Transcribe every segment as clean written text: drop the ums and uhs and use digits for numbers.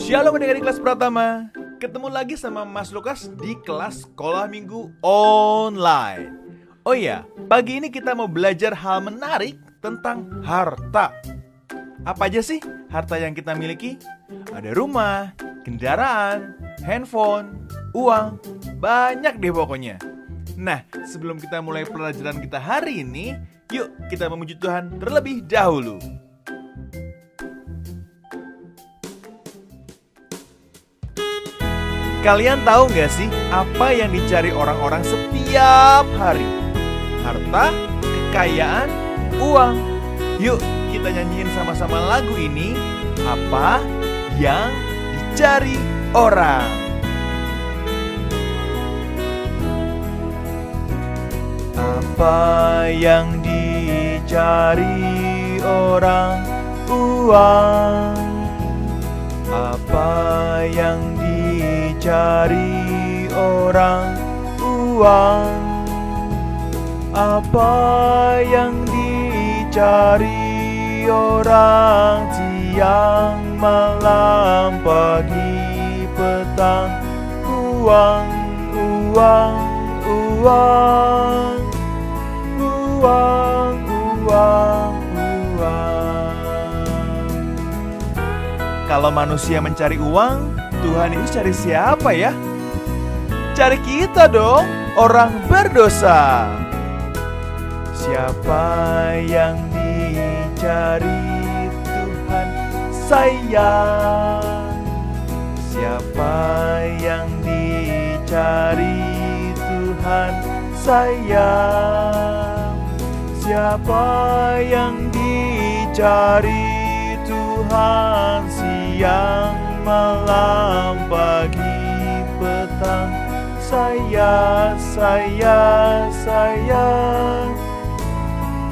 Shalom adik-adik kelas Pratama. Ketemu lagi sama Mas Lukas di kelas sekolah minggu online. Oh iya, pagi ini kita mau belajar hal menarik tentang harta. Apa aja sih harta yang kita miliki? Ada rumah, kendaraan, handphone, uang, banyak deh pokoknya. Nah, sebelum kita mulai pelajaran kita hari ini, yuk kita memuji Tuhan terlebih dahulu. Kalian tahu gak sih apa yang dicari orang-orang setiap hari? Harta, kekayaan, uang. Yuk kita nyanyiin sama-sama lagu ini. Apa yang dicari orang? Apa yang dicari orang? Uang. Apa yang dicari orang? Uang. Apa yang dicari orang? Siang, malam, pagi, petang. Uang, uang, uang. Uang, uang, uang. Kalau manusia mencari uang, Tuhan Yesus cari siapa ya? Cari kita dong, orang berdosa. Siapa yang dicari Tuhan? Saya. Siapa yang dicari Tuhan? Saya. Siapa yang dicari Tuhan? Siang, malam, pagi, petang. Saya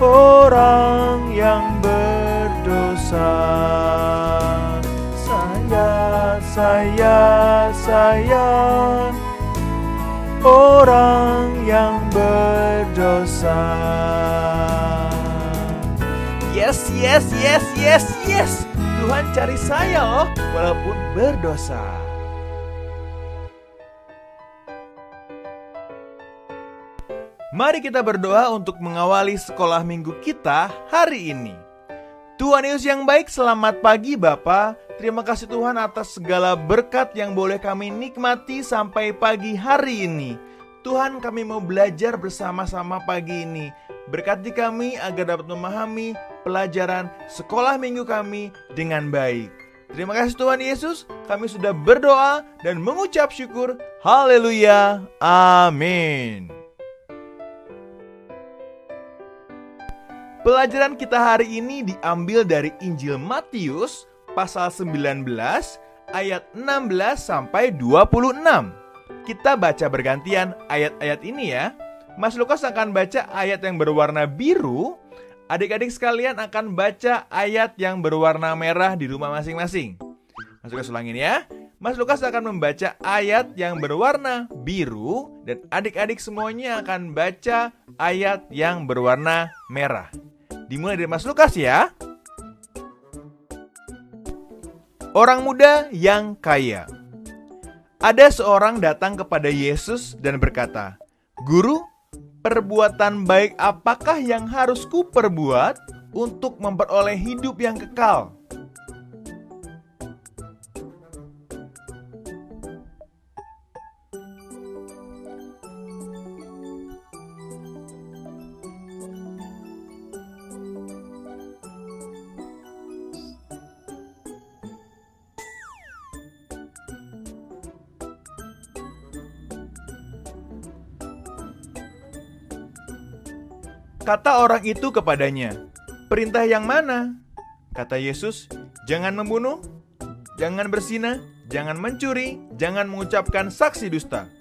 orang yang berdosa. Saya orang yang berdosa. Yes. Tuhan cari saya loh, walaupun berdosa. Mari kita berdoa untuk mengawali sekolah minggu kita hari ini. Tuhan Yesus yang baik, selamat pagi Bapa. Terima kasih Tuhan atas segala berkat yang boleh kami nikmati sampai pagi hari ini. Tuhan, kami mau belajar bersama-sama pagi ini. Berkati kami agar dapat memahami pelajaran sekolah minggu kami dengan baik. Terima kasih Tuhan Yesus, kami sudah berdoa dan mengucap syukur. Haleluya, amin. Pelajaran kita hari ini diambil dari Injil Matius pasal 19 ayat 16 sampai 26. Kita baca bergantian ayat-ayat ini ya. Mas Lukas akan baca ayat yang berwarna biru. Adik-adik sekalian akan baca ayat yang berwarna merah di rumah masing-masing. Mas Lukas ulangin ya. Mas Lukas akan membaca ayat yang berwarna biru dan adik-adik semuanya akan baca ayat yang berwarna merah. Dimulai dari Mas Lukas ya. Orang muda yang kaya. Ada seorang datang kepada Yesus dan berkata, "Guru, perbuatan baik apakah yang harus kuperbuat untuk memperoleh hidup yang kekal?" Kata orang itu kepadanya, "Perintah yang mana?" Kata Yesus, "Jangan membunuh, jangan berzina, jangan mencuri, jangan mengucapkan saksi dusta."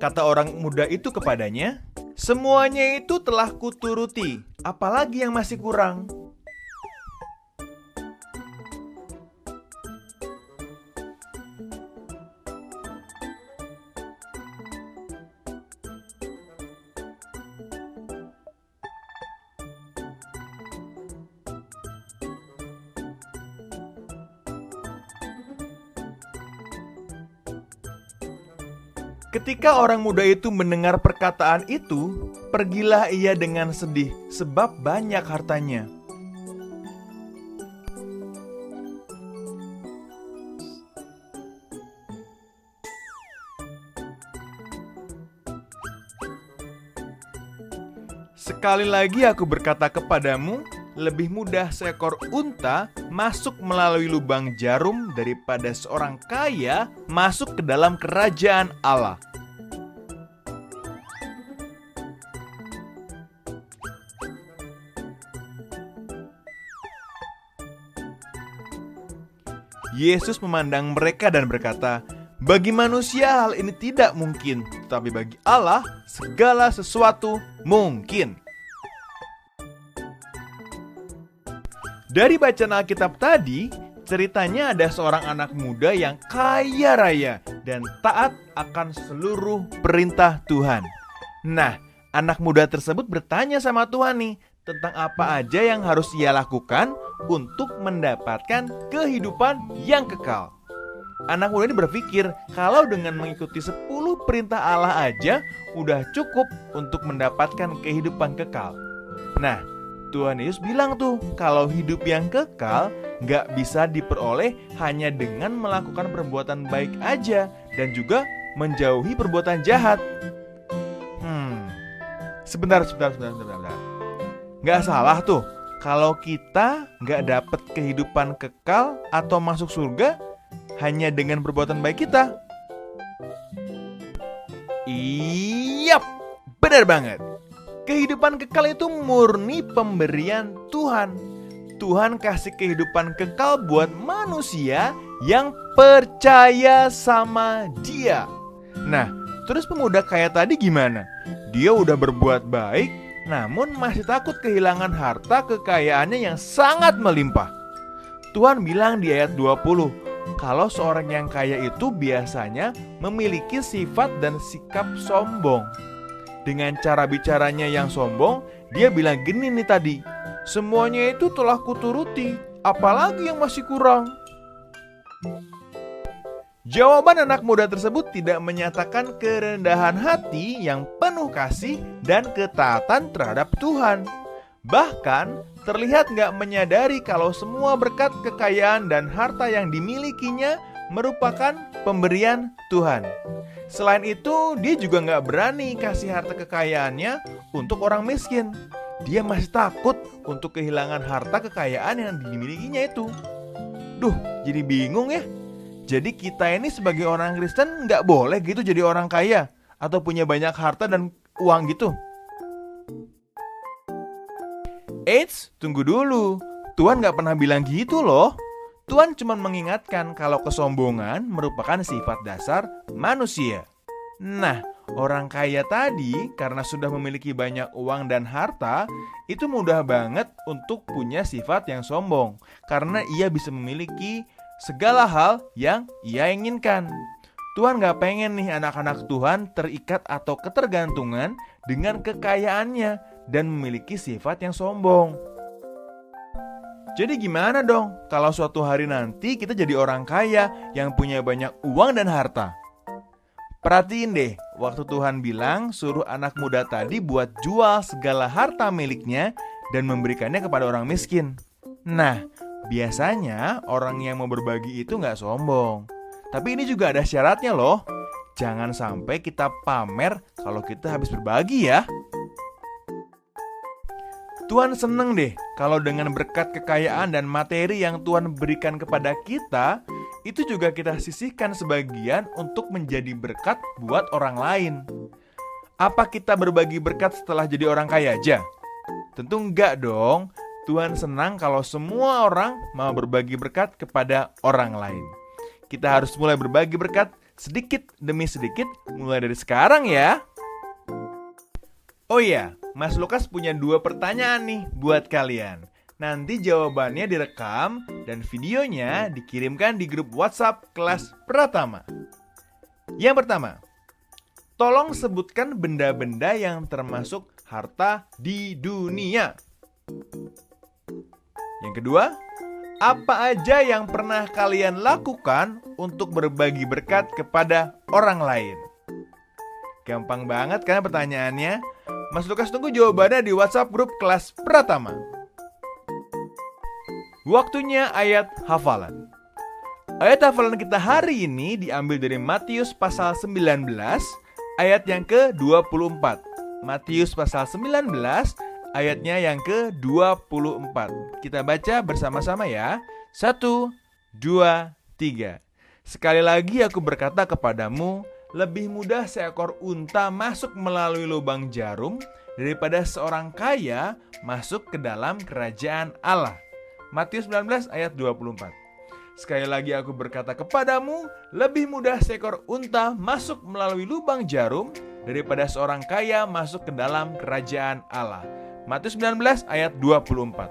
Kata orang muda itu kepadanya, "Semuanya itu telah kuturuti, apalagi yang masih kurang?" Ketika orang muda itu mendengar perkataan itu, pergilah ia dengan sedih sebab banyak hartanya. Sekali lagi aku berkata kepadamu, lebih mudah seekor unta masuk melalui lubang jarum daripada seorang kaya masuk ke dalam kerajaan Allah. Yesus memandang mereka dan berkata, bagi manusia hal ini tidak mungkin, tetapi bagi Allah segala sesuatu mungkin. Dari bacaan Alkitab tadi, ceritanya ada seorang anak muda yang kaya raya dan taat akan seluruh perintah Tuhan. Nah, anak muda tersebut bertanya sama Tuhan nih, tentang apa aja yang harus ia lakukan untuk mendapatkan kehidupan yang kekal. Anak muda ini berpikir kalau dengan mengikuti 10 perintah Allah aja udah cukup untuk mendapatkan kehidupan kekal. Nah, Tuhan Yesus bilang tuh kalau hidup yang kekal nggak bisa diperoleh hanya dengan melakukan perbuatan baik aja dan juga menjauhi perbuatan jahat. Sebentar. Nggak salah tuh kalau kita nggak dapat kehidupan kekal atau masuk surga hanya dengan perbuatan baik kita. Iyap, benar banget. Kehidupan kekal itu murni pemberian Tuhan. Tuhan kasih kehidupan kekal buat manusia yang percaya sama Dia. Nah, terus pemuda kaya tadi gimana? Dia udah berbuat baik, namun masih takut kehilangan harta kekayaannya yang sangat melimpah. Tuhan bilang di ayat 20, kalau seorang yang kaya itu biasanya memiliki sifat dan sikap sombong. Dengan cara bicaranya yang sombong, dia bilang gini nih tadi, semuanya itu telah kuturuti, apalagi yang masih kurang? Jawaban anak muda tersebut tidak menyatakan kerendahan hati yang penuh kasih dan ketaatan terhadap Tuhan. Bahkan terlihat nggak menyadari kalau semua berkat kekayaan dan harta yang dimilikinya merupakan pemberian Tuhan. Selain itu, dia juga nggak berani kasih harta kekayaannya untuk orang miskin. Dia masih takut untuk kehilangan harta kekayaan yang dimilikinya itu. Duh, jadi bingung ya. Jadi kita ini sebagai orang Kristen nggak boleh gitu jadi orang kaya atau punya banyak harta dan uang gitu. Eits, tunggu dulu. Tuhan gak pernah bilang gitu loh. Tuhan cuma mengingatkan kalau kesombongan merupakan sifat dasar manusia. Nah, orang kaya tadi karena sudah memiliki banyak uang dan harta, itu mudah banget untuk punya sifat yang sombong. Karena ia bisa memiliki segala hal yang ia inginkan. Tuhan gak pengen nih anak-anak Tuhan terikat atau ketergantungan dengan kekayaannya dan memiliki sifat yang sombong. Jadi gimana dong kalau suatu hari nanti kita jadi orang kaya yang punya banyak uang dan harta? Perhatiin deh, waktu Tuhan bilang suruh anak muda tadi buat jual segala harta miliknya dan memberikannya kepada orang miskin. Nah, biasanya orang yang mau berbagi itu gak sombong. Tapi ini juga ada syaratnya loh. Jangan sampai kita pamer kalau kita habis berbagi ya. Tuhan seneng deh kalau dengan berkat kekayaan dan materi yang Tuhan berikan kepada kita, itu juga kita sisihkan sebagian untuk menjadi berkat buat orang lain. Apa kita berbagi berkat setelah jadi orang kaya aja? Tentu enggak dong. Tuhan senang kalau semua orang mau berbagi berkat kepada orang lain. Kita harus mulai berbagi berkat sedikit demi sedikit mulai dari sekarang ya. Oh iya, Mas Lukas punya 2 pertanyaan nih buat kalian. Nanti jawabannya direkam dan videonya dikirimkan di grup WhatsApp kelas Pratama. Yang pertama, tolong sebutkan benda-benda yang termasuk harta di dunia. Yang kedua, apa aja yang pernah kalian lakukan untuk berbagi berkat kepada orang lain? Gampang banget kan pertanyaannya? Mas Lukas tunggu jawabannya di WhatsApp grup kelas Pratama. Waktunya ayat hafalan. Ayat hafalan kita hari ini diambil dari Matius pasal 19 ayat yang ke-24. Matius pasal 19 ayatnya yang ke-24. Kita baca bersama-sama ya. 1, 2, 3. Sekali lagi aku berkata kepadamu, lebih mudah seekor unta masuk melalui lubang jarum daripada seorang kaya masuk ke dalam kerajaan Allah. Matius 19 ayat 24. Sekali lagi aku berkata kepadamu, lebih mudah seekor unta masuk melalui lubang jarum daripada seorang kaya masuk ke dalam kerajaan Allah. Matius 19 ayat 24.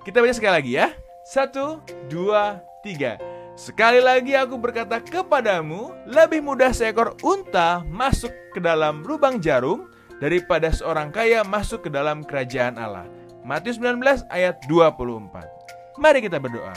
Kita baca sekali lagi ya. 1, 2, 3. Sekali lagi aku berkata kepadamu, lebih mudah seekor unta masuk ke dalam lubang jarum daripada seorang kaya masuk ke dalam kerajaan Allah. Matius 19 ayat 24. Mari kita berdoa.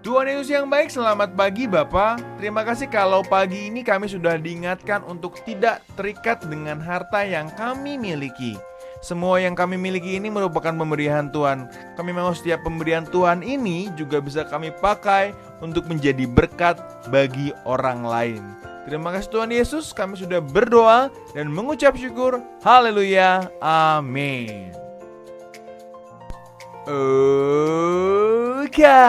Tuhan Yesus yang baik, selamat pagi Bapak. Terima kasih kalau pagi ini kami sudah diingatkan untuk tidak terikat dengan harta yang kami miliki. Semua yang kami miliki ini merupakan pemberian Tuhan. Kami mau setiap pemberian Tuhan ini juga bisa kami pakai untuk menjadi berkat bagi orang lain. Terima kasih Tuhan Yesus, kami sudah berdoa dan mengucap syukur. Haleluya, amin. Oke,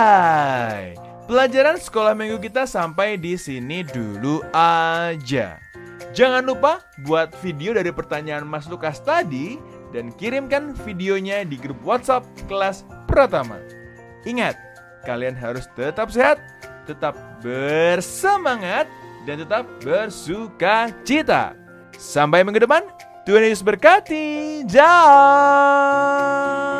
pelajaran sekolah minggu kita sampai di sini dulu aja. Jangan lupa buat video dari pertanyaan Mas Lukas tadi dan kirimkan videonya di grup WhatsApp kelas Pratama. Ingat, kalian harus tetap sehat, tetap bersemangat, dan tetap bersuka cita. Sampai minggu depan, Tuhan Yesus berkati. Dah.